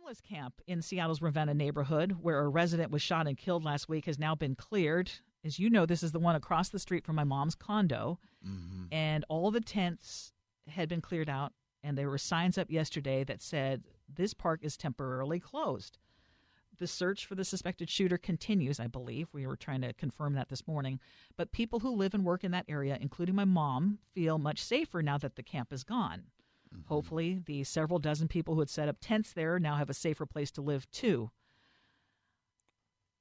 homeless camp in Seattle's Ravenna neighborhood, where a resident was shot and killed last week, has now been cleared. As you know, this is the one across the street from my mom's condo. Mm-hmm. And all the tents had been cleared out, and there were signs up yesterday that said this park is temporarily closed. The search for the suspected shooter continues, I believe. We were trying to confirm that this morning. But people who live and work in that area, including my mom, feel much safer now that the camp is gone. Mm-hmm. Hopefully, the several dozen people who had set up tents there now have a safer place to live, too.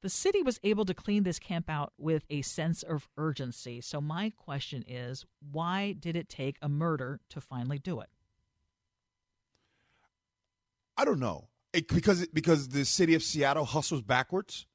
The city was able to clean this camp out with a sense of urgency. So my question is, why did it take a murder to finally do it? I don't know. Because the city of Seattle hustles backwards.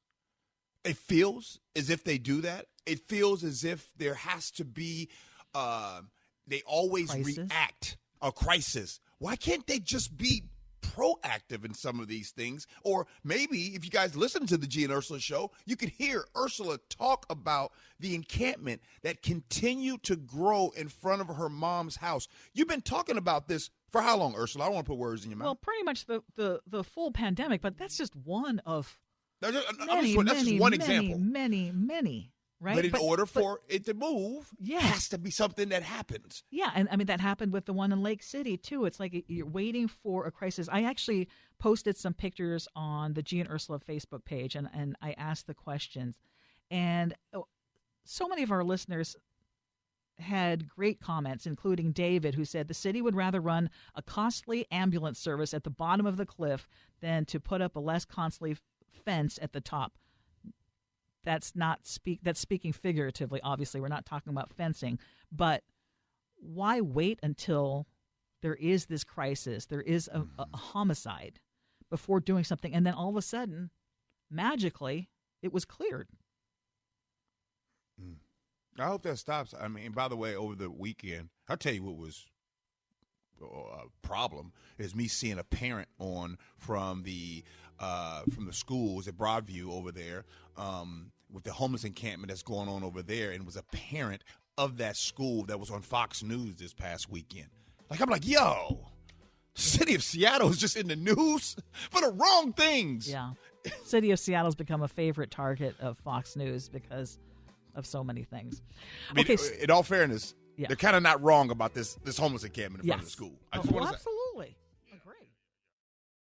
It feels as if they do that. It feels as if there has to be they always react. A crisis. Why can't they just be proactive in some of these things? Or maybe if you guys listen to the Gee and Ursula show, you could hear Ursula talk about the encampment that continued to grow in front of her mom's house. You've been talking about this for how long, Ursula? I don't want to put words in your mouth. Well, pretty much the full pandemic, but that's just one of that's just one example. Many. Right? But in order for it to move, yes. It has to be something that happens. Yeah, and I mean, that happened with the one in Lake City, too. It's like you're waiting for a crisis. I actually posted some pictures on the Gee and Ursula Facebook page, and I asked the questions. And so many of our listeners had great comments, including David, who said the city would rather run a costly ambulance service at the bottom of the cliff than to put up a less costly fence at the top. That's speaking figuratively. Obviously, we're not talking about fencing, but why wait until there is this crisis, there is a homicide, before doing something, and then all of a sudden, magically, it was cleared? I hope that stops. I mean, by the way, over the weekend, I'll tell you what was a problem is me seeing a parent on from the schools at Broadview over there with the homeless encampment that's going on over there, and was a parent of that school that was on Fox News this past weekend. I'm like, yo, city of Seattle is just in the news for the wrong things. Yeah. City of Seattle's become a favorite target of Fox News because of so many things. I mean, in all fairness, yeah. They're kind of not wrong about this homeless encampment in front of the school. Absolutely.